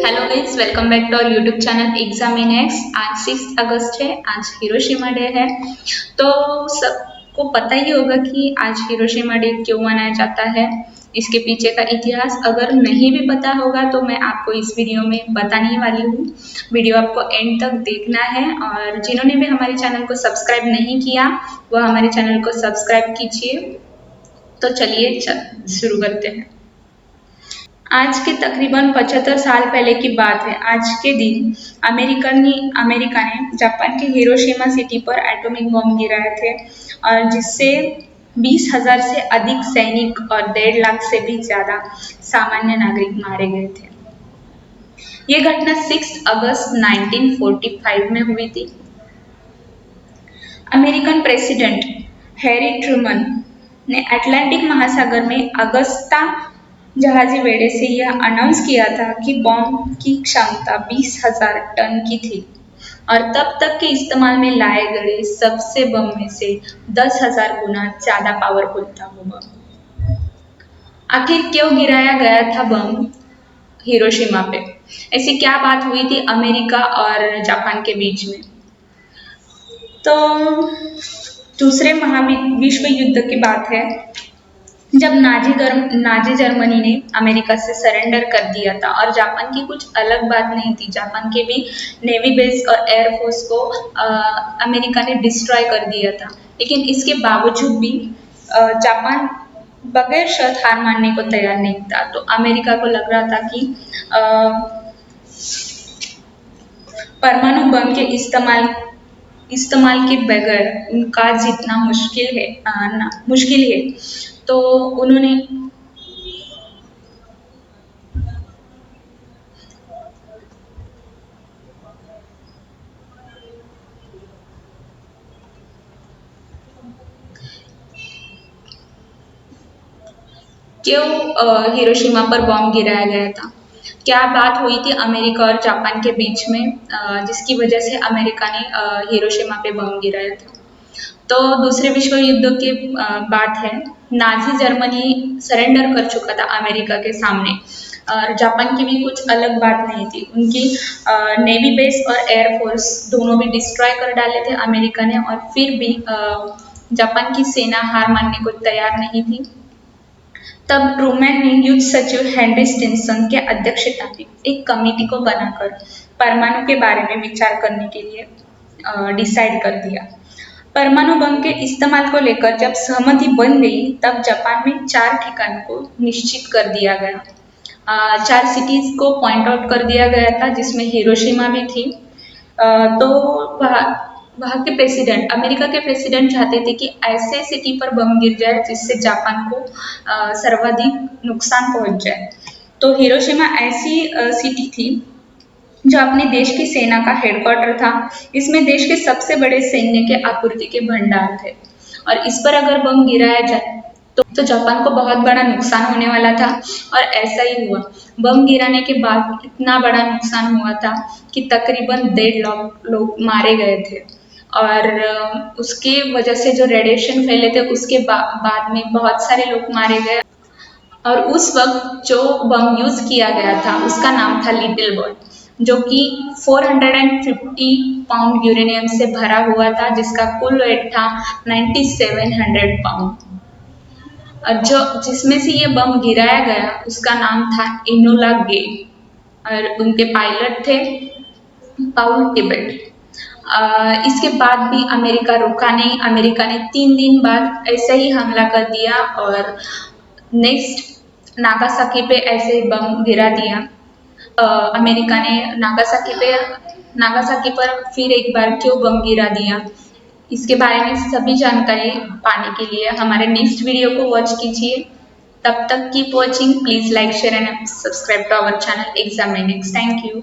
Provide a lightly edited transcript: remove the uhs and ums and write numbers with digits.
Hello guys, welcome back to our YouTube channel Examinex. आज 6 अगस्त है, आज हिरोशिमा डे है। तो सबको पता ही होगा कि आज हिरोशिमा डे क्यों मनाया जाता है, इसके पीछे का इतिहास अगर नहीं भी पता होगा तो मैं आपको इस वीडियो में बताने वाली हूँ। वीडियो आपको एंड तक देखना है और जिन्होंने भी हमारे चैनल को सब्सक्राइब नहीं किया वह हमारे चैनल को सब्सक्राइब कीजिए। तो चलिए शुरू करते हैं। आज के तकरीबन 75 साल पहले की बात है। आज के दिन अमेरिका ने जापान के हिरोशिमा सिटी पर एटॉमिक बम गिराए थे और जिससे 20,000 से अधिक सैनिक और 1.5 लाख से भी ज्यादा सामान्य नागरिक मारे गए थे। ये घटना 6 अगस्त 1945 में हुई थी। अमेरिकन प्रेसिडेंट हैरी ट्रूमन ने अटलांटिक महासागर में अगस्ता जहाजी बेड़े से यह अनाउंस किया था कि बम की क्षमता 20,000 टन की थी और तब तक के इस्तेमाल में लाए गए सबसे बम में से 10,000 गुना ज्यादा पावरफुल था वो बम। आखिर क्यों गिराया गया था बम हिरोशिमा पे? ऐसी क्या बात हुई थी अमेरिका और जापान के बीच में? तो दूसरे महाविश्व युद्ध की बात है, जब नाजी जर्मनी ने अमेरिका से सरेंडर कर दिया था और जापान की कुछ अलग बात नहीं थी। जापान के भी नेवी बेस और एयरफोर्स को अमेरिका ने डिस्ट्रॉय कर दिया था, लेकिन इसके बावजूद भी जापान बगैर शर्त हार मानने को तैयार नहीं था। तो अमेरिका को लग रहा था कि परमाणु बम के इस्तेमाल के बगैर उनका जीतना मुश्किल है। तो उन्होंने क्यों हिरोशिमा पर बॉम्ब गिराया गया था? क्या बात हुई थी अमेरिका और जापान के बीच में जिसकी वजह से अमेरिका ने हिरोशिमा पे बम गिराया था? तो दूसरे विश्व युद्ध की बात है। नाजी जर्मनी सरेंडर कर चुका था अमेरिका के सामने और जापान की भी कुछ अलग बात नहीं थी। उनकी नेवी बेस और एयरफोर्स दोनों भी डिस्ट्रॉय कर डाले थे अमेरिका ने, और फिर भी जापान की सेना हार मानने को तैयार नहीं थी। तब ट्रूमैन ने युद्ध सचिव हेनरी स्टिनसन के अध्यक्षता में एक कमेटी को बनाकर परमाणु के बारे में विचार करने के लिए डिसाइड कर दिया। परमाणु बम के इस्तेमाल को लेकर जब सहमति बन गई तब जापान में 4 ठिकानों को निश्चित कर दिया गया। 4 सिटीज को पॉइंट आउट कर दिया गया था, जिसमें हिरोशिमा भी थी। तो वहाँ के प्रेसिडेंट, अमेरिका के प्रेसिडेंट चाहते थे कि ऐसे सिटी पर बम गिर जाए जिससे जापान को सर्वाधिक नुकसान पहुंच जाए। तो हिरोशिमा ऐसी सिटी थी जो अपने देश की सेना का हेडक्वार्टर था। इसमें देश के सबसे बड़े सैन्य के आपूर्ति के भंडार थे और इस पर अगर बम गिराया जाए तो जापान को बहुत बड़ा नुकसान होने वाला था, और ऐसा ही हुआ। बम गिराने के बाद इतना बड़ा नुकसान हुआ था कि तकरीबन 1.5 लाख लोग मारे गए थे और उसके वजह से जो रेडिएशन फैले थे उसके बाद में बहुत सारे लोग मारे गए। और उस वक्त जो बम यूज किया गया था उसका नाम था लिटिल बॉय, जो कि 450 पाउंड यूरेनियम से भरा हुआ था, जिसका कुल वेट था 9700 पाउंड। और जो जिसमें से ये बम गिराया गया उसका नाम था इनोला गे और उनके पायलट थे पाउल टिबेट। इसके बाद भी अमेरिका रुका नहीं। अमेरिका ने 3 दिन बाद ऐसे ही हमला कर दिया और नेक्स्ट नागासाकी पे ऐसे ही बम गिरा दिया। अमेरिका ने नागासाकी पर फिर एक बार क्यों बम गिरा दिया, इसके बारे में सभी जानकारी पाने के लिए हमारे नेक्स्ट वीडियो को वॉच कीजिए। तब तक keep watching, please like share and subscribe to our channel Examinex. Thank you.